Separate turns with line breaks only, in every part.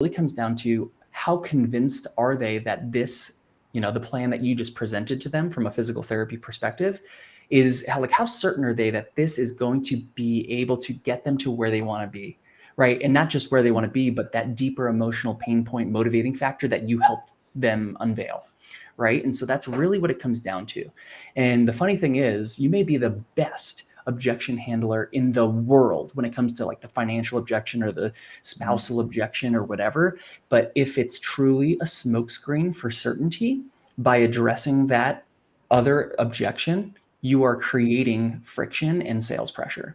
really comes down to how convinced are they that this, the plan that you just presented to them from a physical therapy perspective is how certain are they that this is going to be able to get them to where they want to be, right? And not just where they want to be, but that deeper emotional pain point motivating factor that you helped them unveil, right? And so that's really what it comes down to. And the funny thing is, you may be the best objection handler in the world when it comes to like the financial objection or the spousal objection or whatever. But if it's truly a smokescreen for certainty, by addressing that other objection, you are creating friction and sales pressure.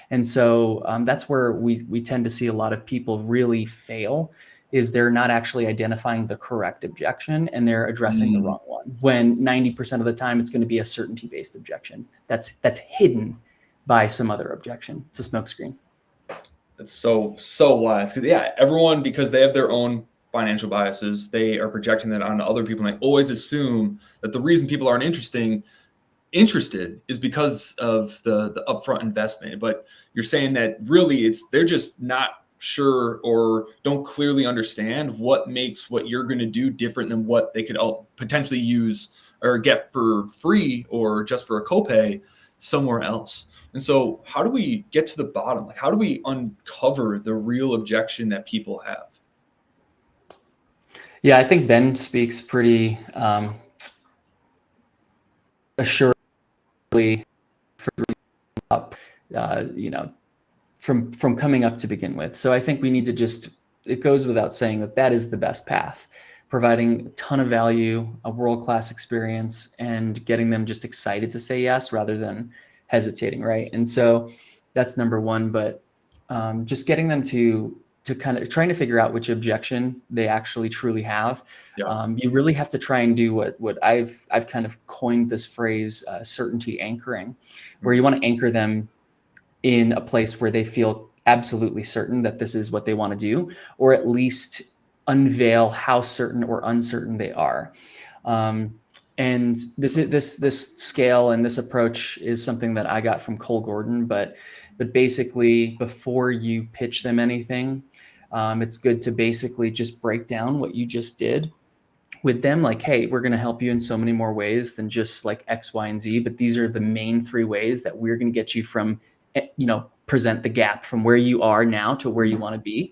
And so that's where we tend to see a lot of people really fail, is they're not actually identifying the correct objection and they're addressing the wrong one, when 90% of the time it's going to be a certainty-based objection that's hidden by some other objection. It's a smokescreen.
That's so wise, because everyone, because they have their own financial biases, they are projecting that onto other people, and they always assume that the reason people aren't interested is because of the upfront investment. But you're saying that really they're just not sure or don't clearly understand what makes what you're going to do different than what they could potentially use or get for free or just for a copay somewhere else. And so how do we get to the bottom? Like, how do we uncover the real objection that people have?
Yeah, I think Ben speaks pretty assuredly from coming up to begin with. So I think we need to it goes without saying that is the best path, providing a ton of value, a world-class experience, and getting them just excited to say yes rather than hesitating, right? And so that's number one. But just getting them to kind of trying to figure out which objection they actually truly have.
Yeah.
You really have to try and do what I've kind of coined this phrase, certainty anchoring, where you want to anchor them in a place where they feel absolutely certain that this is what they want to do, or at least unveil how certain or uncertain they are. And this scale and this approach is something that I got from Cole Gordon, but basically before you pitch them anything, it's good to basically just break down what you just did with them. Like, hey, we're going to help you in so many more ways than just like X, Y, and Z, but these are the main 3 ways that we're going to get you from, present the gap from where you are now to where you want to be,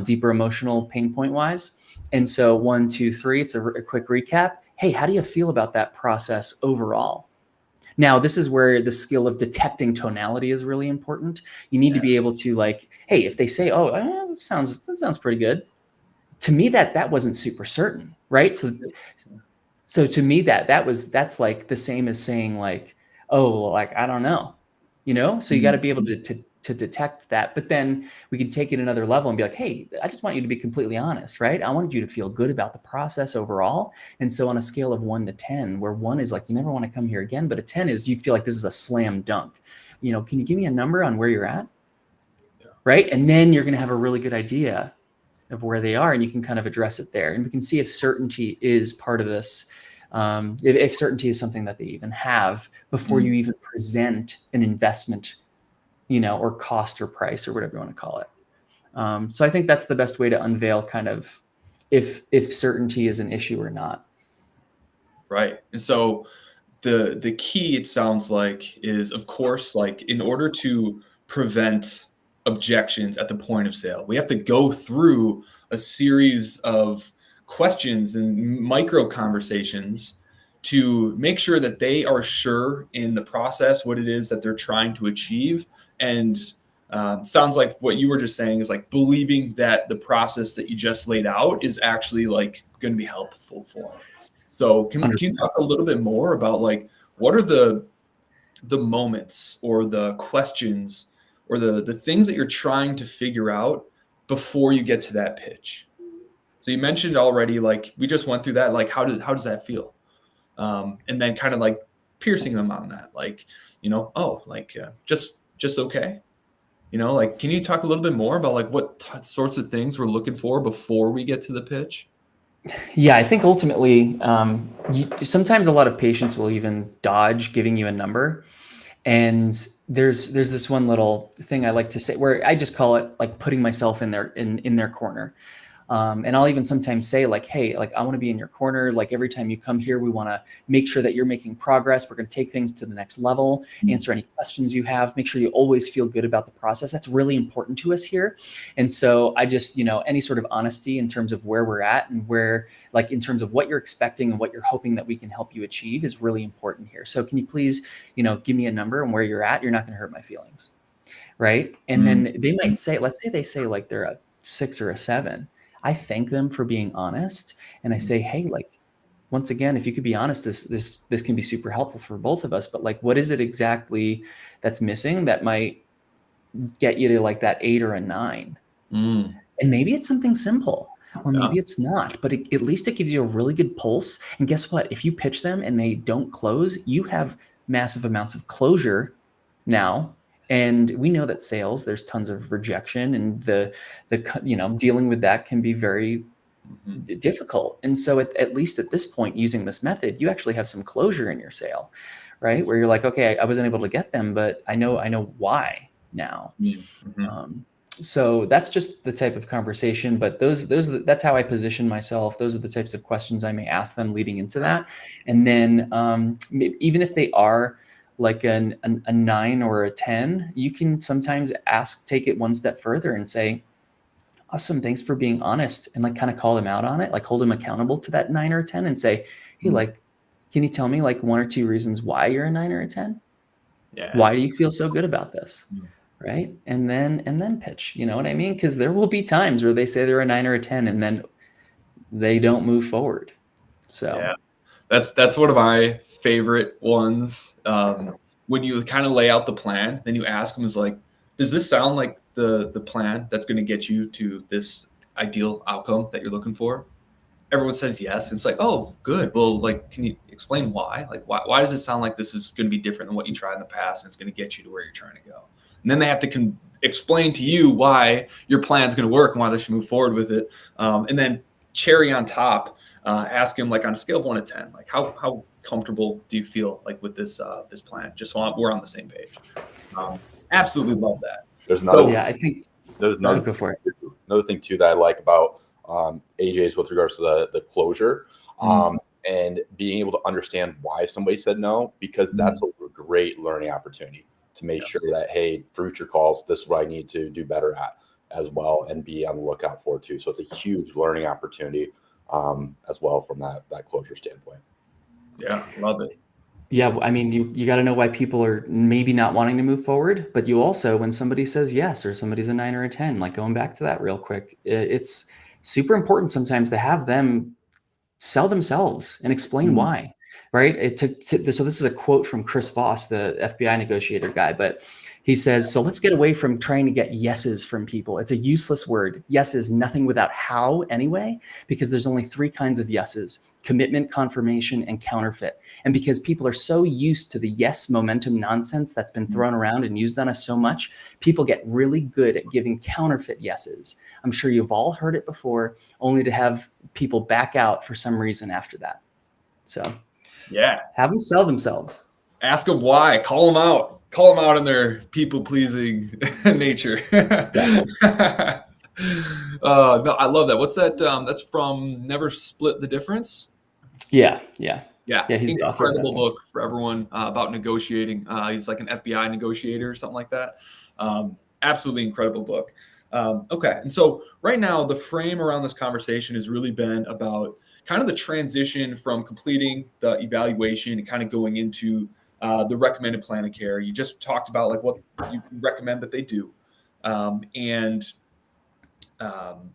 deeper emotional pain point wise. And so 1, 2, 3, it's a quick recap. Hey, how do you feel about that process overall? Now, this is where the skill of detecting tonality is really important. You need to be able to hey, if they say, oh, that sounds pretty good. To me, that wasn't super certain, right? So to me, that's like the same as saying like, oh, like, I don't know, so you got to be able to detect that. But then we can take it another level and be like, hey, I just want you to be completely honest, right? I wanted you to feel good about the process overall. And so on a scale of 1 to 10, where 1 is like, you never want to come here again, but a 10 is you feel like this is a slam dunk. Can you give me a number on where you're at? Yeah. Right. And then you're going to have a really good idea of where they are, and you can kind of address it there. And we can see if certainty is part of this. If certainty is something that they even have before you even present an investment, or cost or price or whatever you want to call it. So I think that's the best way to unveil kind of if certainty is an issue or not.
Right. And so the key, it sounds like, is, of course, like, in order to prevent objections at the point of sale, we have to go through a series of questions and micro conversations to make sure that they are sure in the process what it is that they're trying to achieve. And sounds like what you were just saying is like believing that the process that you just laid out is actually like going to be helpful for them. So can you talk a little bit more about like what are the moments or the questions or the things that you're trying to figure out before you get to that pitch? So you mentioned already, like, we just went through that, like, how does that feel? And then kind of like piercing them on that, like, just okay. Like, can you talk a little bit more about like what sorts of things we're looking for before we get to the pitch?
Yeah, I think ultimately, sometimes a lot of patients will even dodge giving you a number. And there's this one little thing I like to say where I just call it like putting myself in their corner. And I'll even sometimes say like, hey, like I want to be in your corner. Like every time you come here, we want to make sure that you're making progress. We're going to take things to the next level, answer any questions you have, make sure you always feel good about the process. That's really important to us here. And so I just, any sort of honesty in terms of where we're at and where, like in terms of what you're expecting and what you're hoping that we can help you achieve is really important here. So can you please, give me a number and where you're at? You're not going to hurt my feelings. Right. And then they might say, let's say they say like they're a 6 or a 7. I thank them for being honest. And I say, hey, like, once again, if you could be honest, this can be super helpful for both of us. But like, what is it exactly that's missing that might get you to like that 8 or a 9? And maybe it's something simple, or maybe it's not, but at least it gives you a really good pulse. And guess what? If you pitch them and they don't close, you have massive amounts of closure now. And we know that sales, there's tons of rejection, and the dealing with that can be very difficult. And so at least at this point, using this method, you actually have some closure in your sale, right? Where you're like, okay, I wasn't able to get them, but I know why now. So that's just the type of conversation, but that's how I position myself. Those are the types of questions I may ask them leading into that. And then even if they are like a 9 or a 10, you can sometimes take it one step further and say, awesome, thanks for being honest, and like kind of call them out on it, like hold them accountable to that 9 or a 10 and say, hey, like, can you tell me like 1 or 2 reasons why you're a 9 or a 10? Yeah. Why do you feel so good about this? Right. And then pitch, you know what I mean? Because there will be times where they say they're a 9 or a 10 and then they don't move forward. So
yeah. That's one of my favorite ones. When you kind of lay out the plan, then you ask them, is like, does this sound like the plan that's going to get you to this ideal outcome that you're looking for? Everyone says yes. And it's like, oh, good. Well, like, can you explain why? Like, why does it sound like this is going to be different than what you tried in the past, and it's going to get you to where you're trying to go? And then they have to explain to you why your plan is going to work and why they should move forward with it. And then cherry on top, ask him like on a scale of 1 to 10, like how comfortable do you feel like with this plan? Just so we're on the same page. Absolutely love that.
There's another.
I think
there's another.
Go for it.
Another thing too that I like about AJ's with regards to the closure and being able to understand why somebody said no, because that's a great learning opportunity to make sure that, hey, for future calls, this is what I need to do better at as well, and be on the lookout for too. So it's a huge learning opportunity as well from that closure standpoint.
Yeah, love it.
Yeah, I mean, you got to know why people are maybe not wanting to move forward, but you also, when somebody says yes or somebody's a 9 or a 10, like going back to that real quick, it's super important sometimes to have them sell themselves and explain why, right? So this is a quote from Chris Voss, the FBI negotiator guy, but he says, so let's get away from trying to get yeses from people. It's a useless word. Yes is nothing without how anyway, because there's only 3 kinds of yeses: commitment, confirmation, and counterfeit. And because people are so used to the yes momentum nonsense that's been thrown around and used on us so much, people get really good at giving counterfeit yeses. I'm sure you've all heard it before, only to have people back out for some reason after that. So
yeah,
have them sell themselves.
Ask them why. Call them out. Call them out in their people-pleasing nature. No, I love that. What's that? That's from Never Split the Difference.
Yeah.
He's an incredible book for everyone about negotiating. He's like an FBI negotiator or something like that. Absolutely incredible book. Okay, and so right now the frame around this conversation has really been about kind of the transition from completing the evaluation and kind of going into the recommended plan of care. You just talked about like what you recommend that they do, and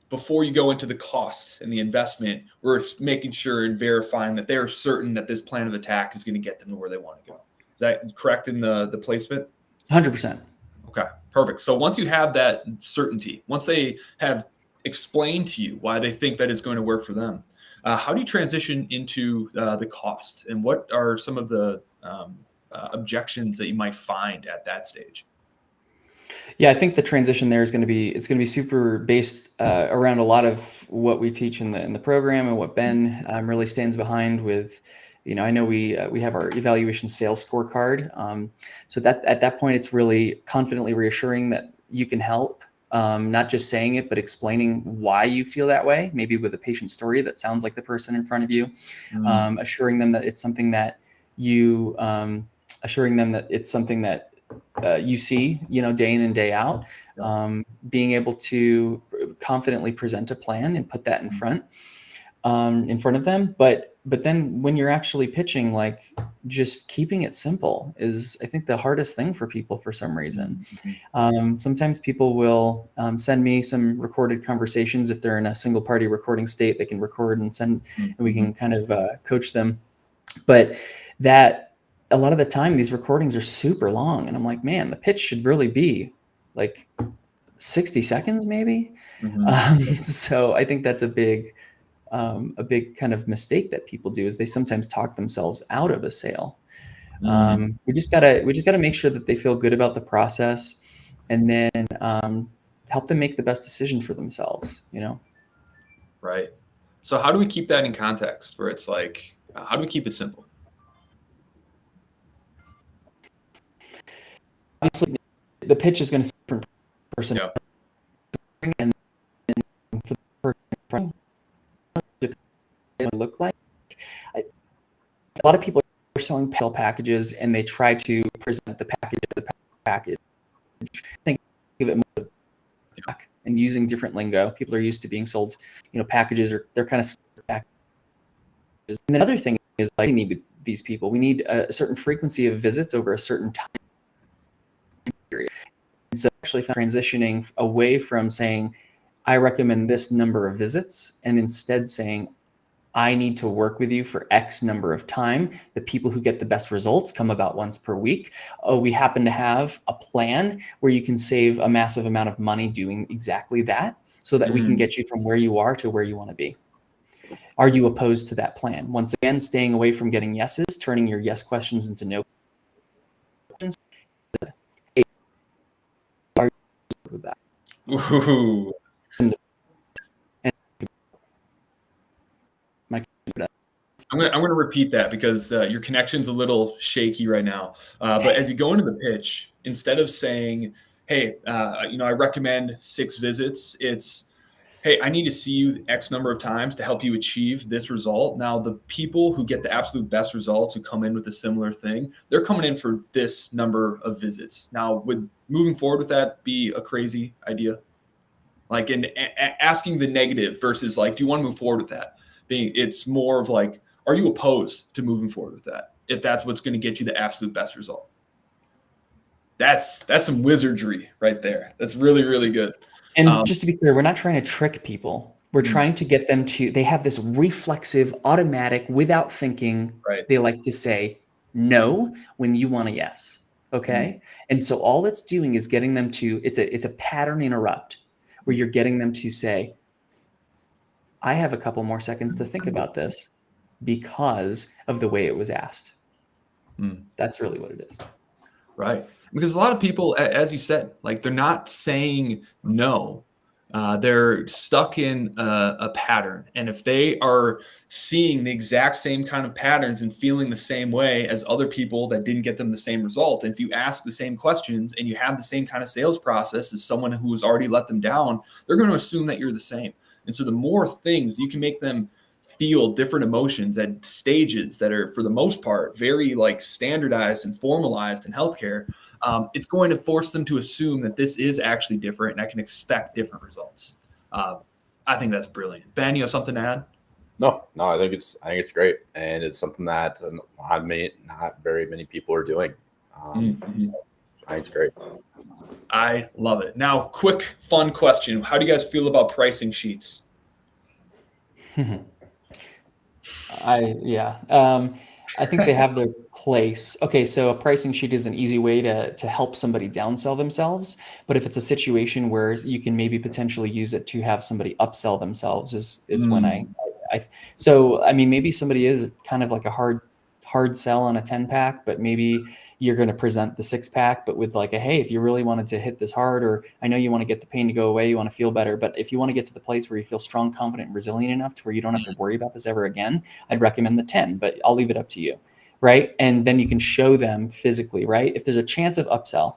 before you go into the cost and the investment, we're making sure and verifying that they're certain that this plan of attack is going to get them to where they want to go. Is that correct in the placement?
100%.
Okay, perfect. So once you have that certainty, once they have explained to you why they think that is going to work for them, how do you transition into the costs, and what are some of the objections that you might find at that stage?
Yeah, I think the transition there is going to be super based around a lot of what we teach in the program and what Ben really stands behind with. I know we have our evaluation sales scorecard. So that at that point, it's really confidently reassuring that you can help not just saying it, but explaining why you feel that way, maybe with a patient story that sounds like the person in front of you, assuring them that it's something that you, you see, day in and day out, being able to confidently present a plan and put that in front of them. But then when you're actually pitching, like, just keeping it simple is, I think, the hardest thing for people for some reason. Sometimes people will send me some recorded conversations. If they're in a single party recording state, they can record and send, and we can kind of coach them. But that, a lot of the time, these recordings are super long, and I'm like, man, the pitch should really be like 60 seconds maybe. So I think that's a big kind of mistake that people do, is they sometimes talk themselves out of a sale. We just gotta make sure that they feel good about the process, and then help them make the best decision for themselves,
Right. So how do we keep that in context where it's like, how do we keep it simple?
Obviously, the pitch is going to be different person, and for the person in front, look like. A lot of people are selling packages, and they try to present the package as a package. Think of it more and using different lingo. People are used to being sold, packages, or they're kind of packages. And the other thing is, like, we need these people. We need a certain frequency of visits over a certain time period. And so actually transitioning away from saying, I recommend this number of visits, and instead saying, I need to work with you for X number of time. The people who get the best results come about once per week. Oh, we happen to have a plan where you can save a massive amount of money doing exactly that, so that we can get you from where you are to where you want to be. Are you opposed to that plan? Once again, staying away from getting yeses, turning your yes questions into no questions. Are you with that?
Ooh. I'm going to repeat that because your connection's a little shaky right now. But as you go into the pitch, instead of saying, hey, I recommend 6 visits, it's, hey, I need to see you X number of times to help you achieve this result. Now, the people who get the absolute best results, who come in with a similar thing, they're coming in for this number of visits. Now, would moving forward with that be a crazy idea? Like, in asking the negative versus like, do you want to move forward with that? It's more of like, are you opposed to moving forward with that? If that's what's going to get you the absolute best result. That's some wizardry right there. That's really, really good.
And just to be clear, we're not trying to trick people. We're trying to get them to, they have this reflexive, automatic, without thinking, they like to say no when you want a yes. Okay. And so all it's doing is getting them to, it's a pattern interrupt, where you're getting them to say, I have a couple more seconds to think about this because of the way it was asked. That's really what it is.
Right. Because a lot of people, as you said, like, they're not saying no. They're stuck in a pattern. And if they are seeing the exact same kind of patterns and feeling the same way as other people that didn't get them the same result, and if you ask the same questions and you have the same kind of sales process as someone who has already let them down, they're going to assume that you're the same. And so the more things you can make them feel different emotions at stages that are, for the most part, very like standardized and formalized in healthcare, it's going to force them to assume that this is actually different and I can expect different results. I think that's brilliant. Ben, you have something to add?
No, I think it's great, and it's something that not very many people are doing. I think it's great.
I love it. Now, quick, fun question. How do you guys feel about pricing sheets?
I think they have their place. Okay, so a pricing sheet is an easy way to help somebody downsell themselves. But if it's a situation where you can maybe potentially use it to have somebody upsell themselves, is when so I mean, maybe somebody is kind of like a hard sell on a 10-pack, but maybe you're going to present the 6-pack, but with like a, hey, if you really wanted to hit this hard, or I know you want to get the pain to go away, you want to feel better, but if you want to get to the place where you feel strong, confident, and resilient enough to where you don't have to worry about this ever again, I'd recommend the 10, but I'll leave it up to you. Right. And then you can show them physically, right? If there's a chance of upsell,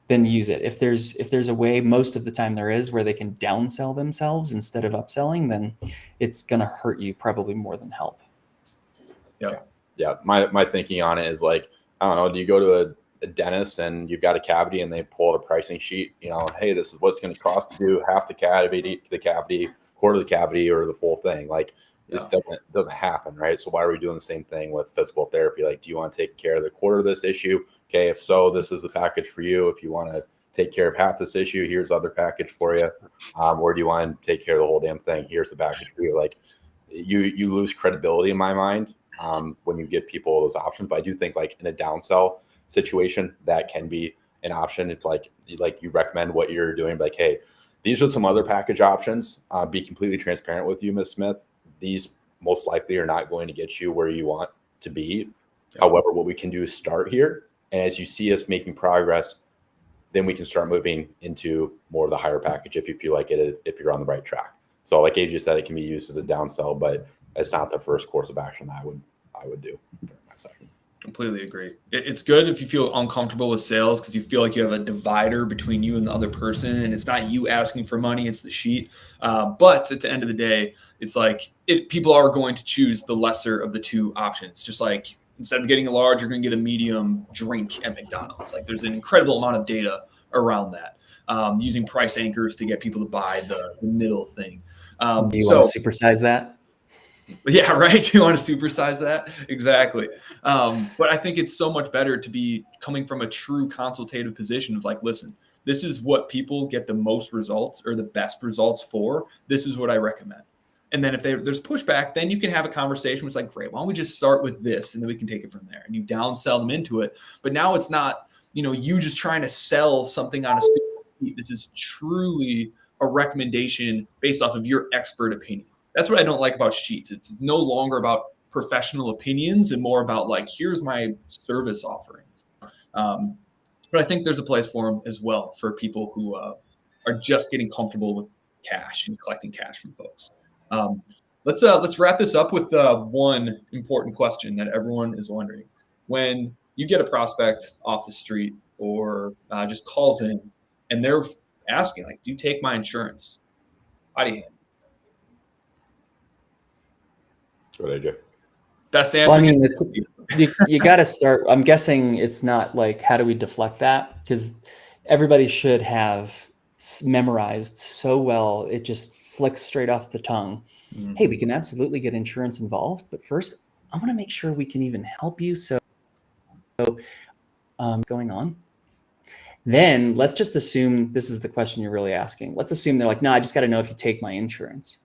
then use it. If there's a way, most of the time there is, where they can downsell themselves instead of upselling, then it's going to hurt you probably more than help.
Yeah. My thinking on it is like, I don't know, do you go to a dentist and you've got a cavity and they pull out a pricing sheet, hey, this is what's going to cost to do half the cavity, quarter of the cavity, or the full thing? Like, this doesn't happen, right? So why are we doing the same thing with physical therapy? Like, do you want to take care of the quarter of this issue? Okay, if so, this is the package for you. If you want to take care of half this issue, here's other package for you. Or do you want to take care of the whole damn thing? Here's the package for you. Like, you lose credibility in my mind when you give people those options. But I do think, like, in a downsell situation, that can be an option. It's like you recommend what you're doing, like, hey, these are some other package options. Be completely transparent with you, Ms. Smith. These most likely are not going to get you where you want to be. However, what we can do is start here. And as you see us making progress, then we can start moving into more of the higher package if you feel like it, if you're on the right track. So like AJ said, it can be used as a downsell, but it's not the first course of action that I would do during my session. Completely
agree. It's good if you feel uncomfortable with sales because you feel like you have a divider between you and the other person, and it's not you asking for money, it's the sheet. But at the end of the day, it's like people are going to choose the lesser of the two options. Just like instead of getting a large, you're going to get a medium drink at McDonald's. Like, there's an incredible amount of data around that, using price anchors to get people to buy the middle thing.
Do you want to supersize that?
Yeah, right. You want to supersize that? Exactly. But I think it's so much better to be coming from a true consultative position of like, listen, this is what people get the most results or the best results for. This is what I recommend. And then if there's pushback, then you can have a conversation where it's like, great, why don't we just start with this and then we can take it from there. And you downsell them into it. But now it's not, you just trying to sell something on a student. This is truly a recommendation based off of your expert opinion. That's what I don't like about sheets. It's no longer about professional opinions and more about like, here's my service offerings. But I think there's a place for them as well for people who are just getting comfortable with cash and collecting cash from folks. Let's wrap this up with one important question that everyone is wondering. When you get a prospect off the street or just calls in and they're asking, like, do you take my insurance? How do you handle it?
Good, AJ.
Best answer.
Well, I mean, you got to start. I'm guessing it's not like, how do we deflect that? Because everybody should have memorized so well, it just flicks straight off the tongue. Mm-hmm. Hey, we can absolutely get insurance involved, but first, I want to make sure we can even help you. So, what's going on? Then let's just assume this is the question you're really asking. Let's assume they're like, no, I just got to know if you take my insurance.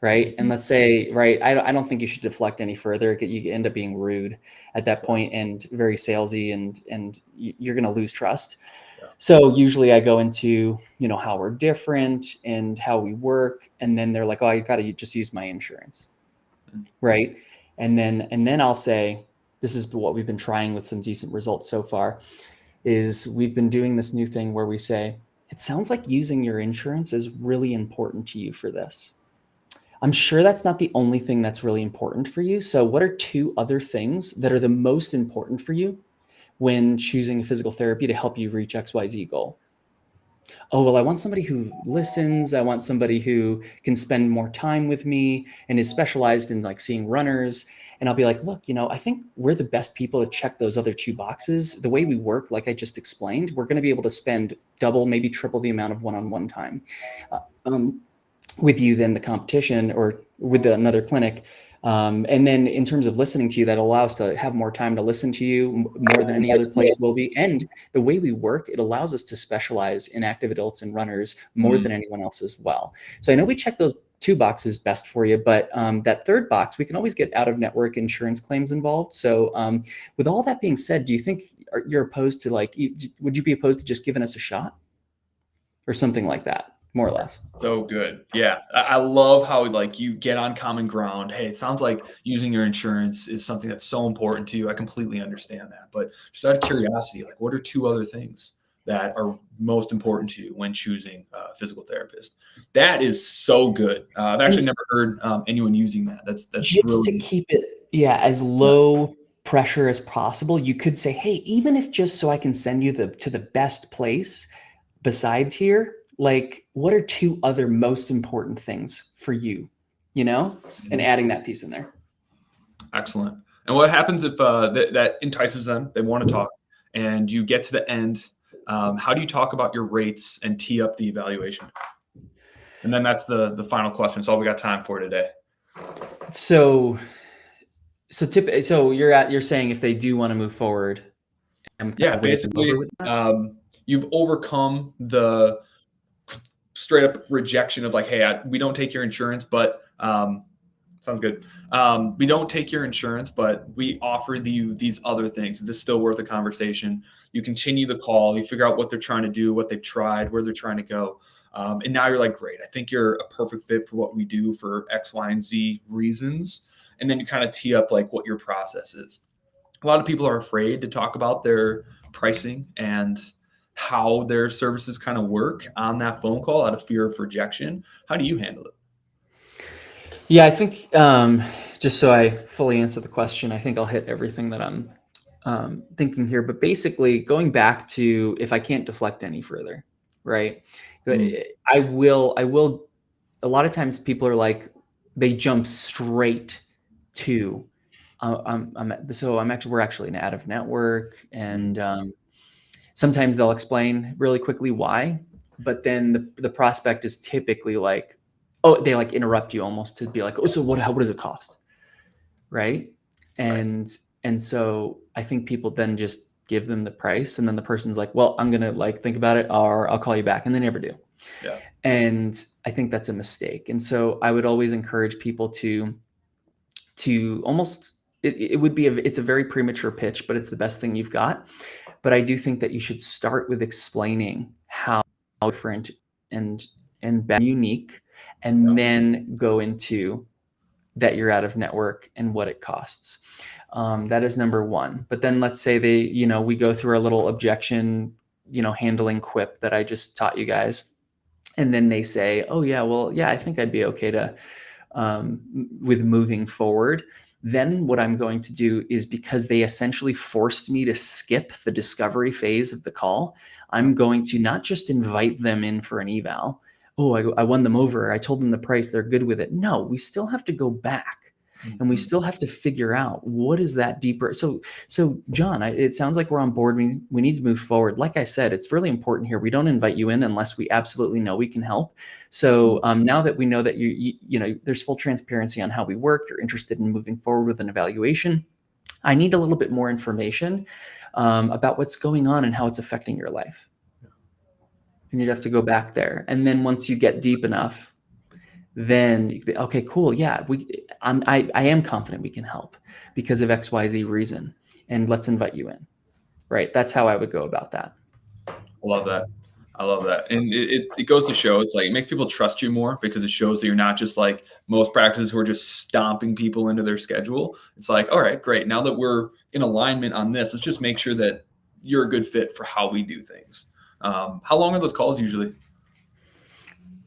Right. And let's say, right, I don't think you should deflect any further. You end up being rude at that point and very salesy, and you're going to lose trust. Yeah. So usually I go into, how we're different and how we work. And then they're like, oh, I got to just use my insurance. Mm-hmm. Right. And then I'll say, this is what we've been trying with some decent results so far, is we've been doing this new thing where we say, it sounds like using your insurance is really important to you for this. I'm sure that's not the only thing that's really important for you. So what are two other things that are the most important for you when choosing physical therapy to help you reach XYZ goal? Oh, well, I want somebody who listens. I want somebody who can spend more time with me and is specialized in like seeing runners. And I'll be like, look, I think we're the best people to check those other two boxes. The way we work, like I just explained, we're going to be able to spend double, maybe triple the amount of one-on-one time. With you than the competition or with another clinic. And then in terms of listening to you, that allows us to have more time to listen to you more than any other place will be. And the way we work, it allows us to specialize in active adults and runners more than anyone else as well. So I know we check those two boxes best for you, but that third box, we can always get out of network insurance claims involved. So with all that being said, do you think you're opposed to would you be opposed to just giving us a shot or something like that? More or less.
So good. Yeah. I love how you get on common ground. Hey, it sounds like using your insurance is something that's so important to you. I completely understand that. But just out of curiosity, what are two other things that are most important to you when choosing a physical therapist? That is so good. I've actually never heard anyone using that. That's
just really to keep it, as low pressure as possible, you could say, hey, even if just so I can send you to the best place besides here, like what are 2 other most important things for you, and adding that piece in there.
Excellent. And what happens if that entices them, they want to talk, and you get to the end? How do you talk about your rates and tee up the evaluation? And then that's the final question. It's all we got time for today.
So you're saying if they do want to move forward,
yeah, basically, you've overcome the straight up rejection of like, hey, we don't take your insurance, but sounds good. We don't take your insurance, but we offer you these other things. Is this still worth a conversation? You continue the call. You figure out what they're trying to do, what they've tried, where they're trying to go. And now you're like, great, I think you're a perfect fit for what we do for X, Y, and Z reasons. And then you kind of tee up like what your process is. A lot of people are afraid to talk about their pricing and how their services kind of work on that phone call out of fear of rejection. How do you handle it?
Yeah, I think just so I fully answer the question, I think I'll hit everything that I'm thinking here. But basically, going back to if I can't deflect any further, right? I will. A lot of times, people are like, they jump straight to. We're actually an out of network, and sometimes they'll explain really quickly why, but then the prospect is typically like, oh, they like interrupt you almost to be like, oh, so what does it cost? Right. And so I think people then just give them the price, and then the person's like, well, I'm going to like think about it, or I'll call you back. And they never do.
Yeah.
And I think that's a mistake. And so I would always encourage people to almost, it's a very premature pitch, but it's the best thing you've got. But I do think that you should start with explaining how different and unique, and then go into that you're out of network and what it costs. That is number one. But then let's say we go through our little objection, handling quip that I just taught you guys. And then they say, oh yeah, well, yeah, I think I'd be okay to, with moving forward. Then what I'm going to do is, because they essentially forced me to skip the discovery phase of the call, I'm going to not just invite them in for an eval. Oh, I won them over. I told them the price. They're good with it. No, we still have to go back. And we still have to figure out what is that deeper. So John, it sounds like we're on board. We need to move forward. Like I said, it's really important here. We don't invite you in unless we absolutely know we can help. So now that we know that there's full transparency on how we work, you're interested in moving forward with an evaluation, I need a little bit more information about what's going on and how it's affecting your life. And you'd have to go back there. And then once you get deep enough, then you could be, okay, cool. Yeah, I am confident we can help because of XYZ reason, and let's invite you in. Right. That's how I would go about that.
I love that. And it goes to show, it's like, it makes people trust you more, because it shows that you're not just like most practices who are just stomping people into their schedule. It's like, all right, great. Now that we're in alignment on this, let's just make sure that you're a good fit for how we do things. How long are those calls usually?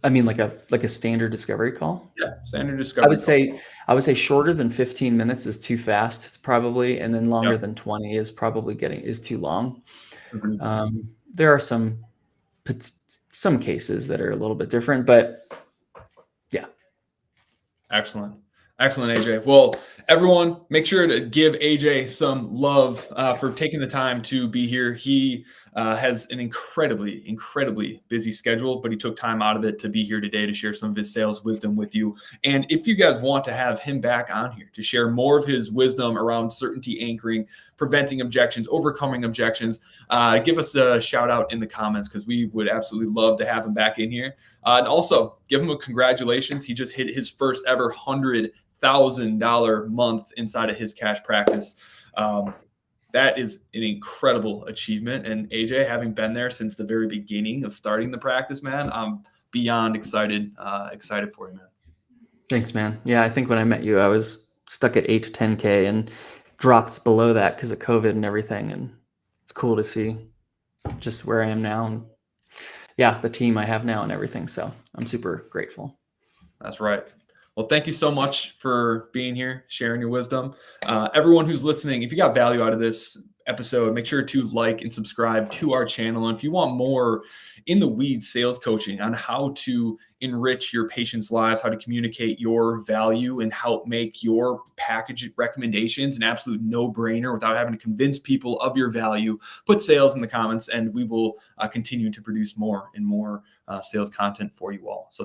I mean, like a standard discovery call?
Yeah, standard discovery.
I would say shorter than 15 minutes is too fast, probably, and then longer than 20 is probably is too long. Mm-hmm. There are some cases that are a little bit different, but yeah.
Excellent, AJ. Well, everyone, make sure to give AJ some love for taking the time to be here. He has an incredibly busy schedule, but he took time out of it to be here today to share some of his sales wisdom with you. And if you guys want to have him back on here to share more of his wisdom around certainty anchoring, preventing objections, overcoming objections, give us a shout out in the comments, because we would absolutely love to have him back in here. And also give him a congratulations. He just hit his first ever $100,000 month inside of his cash practice. That is an incredible achievement. And AJ, having been there since the very beginning of starting the practice, man, I'm beyond excited for you, man.
Thanks, man. Yeah, I think when I met you, I was stuck at 8 to 10K and dropped below that because of COVID and everything. And it's cool to see just where I am now. And yeah, the team I have now and everything. So I'm super grateful.
That's right. Well, thank you so much for being here, sharing your wisdom. Everyone who's listening, if you got value out of this episode, make sure to like and subscribe to our channel. And if you want more in the weeds sales coaching on how to enrich your patients' lives, how to communicate your value, and help make your package recommendations an absolute no-brainer without having to convince people of your value, put sales in the comments, and we will continue to produce more and more sales content for you all. So